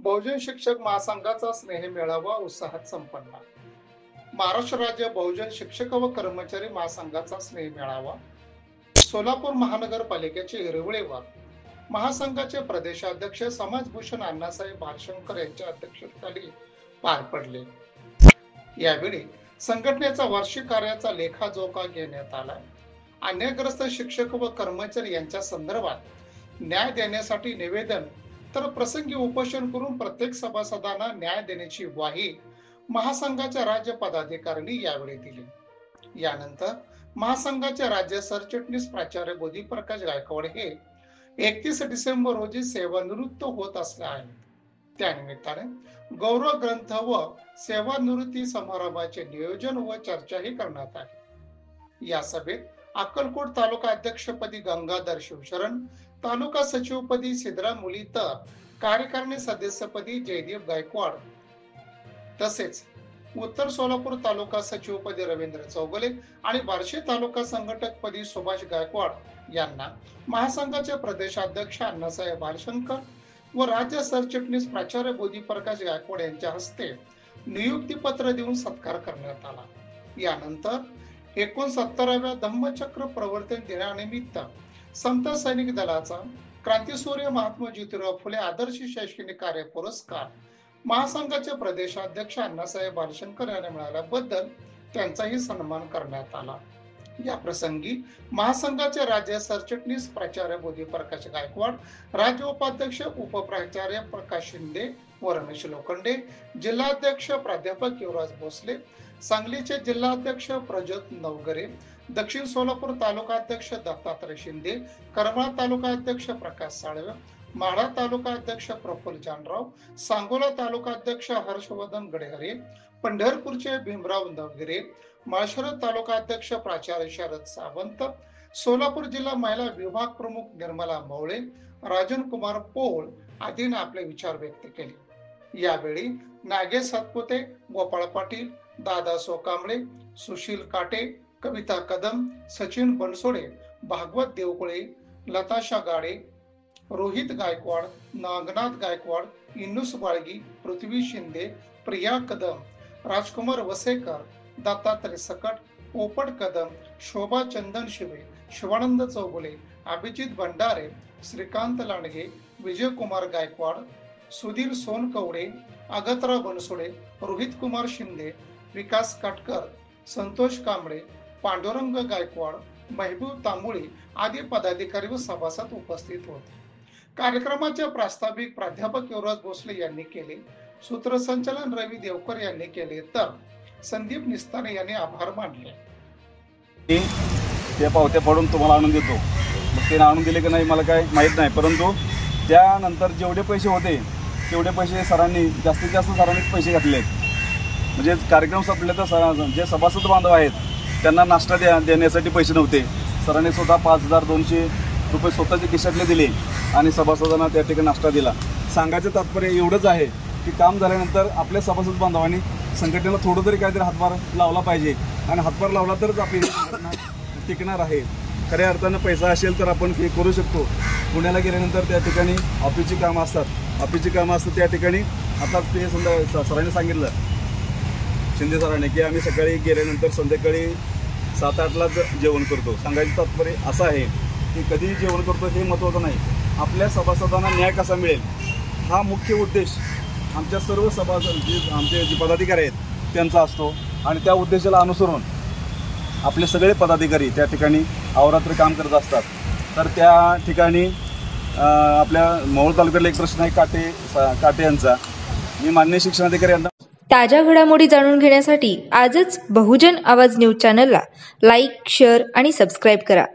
बहुजन शिक्षक महासंघाचा स्नेह मेळावा उत्साहात संपन्न। महाराष्ट्र राज्य बहुजन शिक्षक व कर्मचारी महासंघाचा स्नेह मेळावा सोलापूर महानगरपालिकेचे हिरवळीवर महासंघाचे प्रदेशाध्यक्ष समाजभूषण अण्णासाहेब भारशंकर यांच्या अध्यक्षतेखाली पार पडले। यावेळी संघटनेचा वार्षिक कार्याचा लेखाजोखा घेण्यात आला। अन्यायग्रस्त शिक्षक व कर्मचारी यांच्या संदर्भात न्याय देण्यासाठी निवेदन तर प्रसंगी उपोषण करून प्रत्येक सभासदांना न्याय देण्याची ग्वाही महासंघाच्या राज्य पदाधिकाऱ्यांनी यावेळी दिली। यानंतर महासंघाचे राज्य सरचिटणीस प्राचार्य बोधीप्रकाश गायकवाड हे 31 डिसेंबर रोजी सेवानिवृत्त होत असले आहेत। त्यानिमित्ताने गौरव ग्रंथ व सेवानिवृत्ती समारंभाचे नियोजन व चर्चाही करण्यात आली। या सभेत अक्कलकोट तालुका अध्यक्षपदी गंगाधर शिवशरण, तालुका सचिवपदी सिद्धराम मुली तर कार्यकारिणी सदस्यपदी जयदीप गायकवाड तसेच उत्तर सोलापूर तालुका सचिवपदी रवींद्र चौगले आणि बार्शी तालुका संघटकपदी सुभाष गायकवाड यांना महासंघाचे प्रदेशाध्यक्ष अण्णासाहेब भारशंकर व राज्य सरचिटणीस प्राचार्य बोधीप्रकाश गायकवाड यांच्या हस्ते नियुक्ती पत्र देऊन सत्कार करण्यात आला। यानंतर 69व्या धम्मचक्र प्रवर्तन दिनानिमित्त संत सैनिक दलाचा क्रांतीसूर्य महात्मा ज्योतिराव फुले आदर्श शैक्षणिक कार्य पुरस्कार महासंघाचे प्रदेशाध्यक्ष अण्णासाहेब भारशंकर यांना मिळाल्याबद्दल त्यांचाही सन्मान करण्यात आला। या प्रसंगी महासंघाचे राज्य सरचिटणीस प्राचार्य बोधीप्रकाश गायकवाड, राज्य उपाध्यक्ष उपप्राचार्य प्रकाश शिंदे व रमेश लोखंडे, जिल्हाध्यक्ष प्राध्यापक युवराज भोसले, सांगलीचे जिल्हाध्यक्ष प्रज्योत नवगरे, दक्षिण सोलापूर तालुका अध्यक्ष दत्तात्रय शिंदे, करमाळा तालुका अध्यक्ष प्रकाश साळवे, माढा तालुका अध्यक्ष प्रफुल्ल जानराव, सांगोला तालुका अध्यक्ष हर्षवर्धन गडेहरे, पंढरपूरचे भीमराव नवगिरे, माळशिरस तालुका अध्यक्ष प्राचार्य शरद सावंत, सोलापूर जिल्हा महिला विभाग प्रमुख निर्मला मौळे, राजन कुमार पोळ आदींनी आपले विचार व्यक्त केले। यावेळी नागेश सातपुते, गोपाळ पाटील, दादा सोकांबळे, सुशील काटे, कविता कदम, सचिन बनसोडे, भागवत देवकुळे, लताशा गाडे, रोहित गायकवाड, नागनाथ गायकवाड, इन्नुस बाळगी, पृथ्वी शिंदे, प्रिया कदम, राजकुमार वसेकर, दत्तात्रय सकट, पोपट कदम, शोभा चंदन शिवे, शिवानंद चौगुले, अभिजित भंडारे, श्रीकांत लांडगे, विजयकुमार गायकवाड, सुधीर सोनकवडे, अगतराव बनसोडे, रोहित कुमार शिंदे, विकास काटकर, संतोष कांबळे, पांडुरंग गायकवाड, महबूब तांबुळे आदी पदाधिकारी व सभासद उपस्थित होते। कार्यक्रमाचे प्रास्ताविक प्राध्यापक युवराज भोसले यांनी केले, सूत्रसंचालन रवी देवकर यांनी केले तर संदीप निस्ताने यांनी आभार मानले। ते पावत्या पडून तुम्हाला आणून देतो, मग ते आणून दिले की नाही मला काय माहीत नाही, परंतु त्यानंतर जेवढे पैसे होते तेवढे पैसे सरांनी जास्तीत जास्त सरांनीच पैसे घातले। म्हणजे कार्यक्रम संपले तर जे सभासद बांधव आहेत त्यांना नाश्ता देण्यासाठी पैसे नव्हते, सरांनी स्वतः 5200 रुपये स्वतःच्या खिशातले दिले आणि सभासदांना त्या ठिकाणी नाश्ता दिला। सांगायचं तात्पर्य एवढंच आहे की काम झाल्यानंतर आपल्या सभासद बांधवांनी संघटनेला थोडं तरी काहीतरी हातभार लावला पाहिजे आणि हातभार लावला तरच आपली संघटना टिकणार आहे। खऱ्या अर्थानं पैसा असेल तर आपण हे करू शकतो। पुण्याला गेल्यानंतर त्या ठिकाणी ऑफिसची कामं असतात, त्या ठिकाणी आता ते सरांनी सांगितलं, शिंदे सरांनी, की आम्ही सकाळी गेल्यानंतर संध्याकाळी 7-8लाच जेवण करतो। सांगायचं तात्पर्य असं आहे की कधी जेवण करतो हे महत्त्वाचं नाही, आपल्या सभासदांना न्याय कसा मिळेल हा मुख्य उद्देश आमच्या सर्व सभासद आमचे जे पदाधिकारी आहेत त्यांचा असतो आणि त्या उद्देशाला अनुसरून आपले सगळे पदाधिकारी त्या ठिकाणी अहोरात्र काम करत असतात। तर त्या ठिकाणी आपल्या मोहोळ तालुक्यातला एक प्रश्न आहे काटे यांचा, मी माननीय शिक्षणाधिकारी यांना ताज्या घडामोडी जाणून घेण्यासाठी आजच बहुजन आवाज न्यूज चॅनलला लाईक, शेअर आणि सबस्क्राईब करा।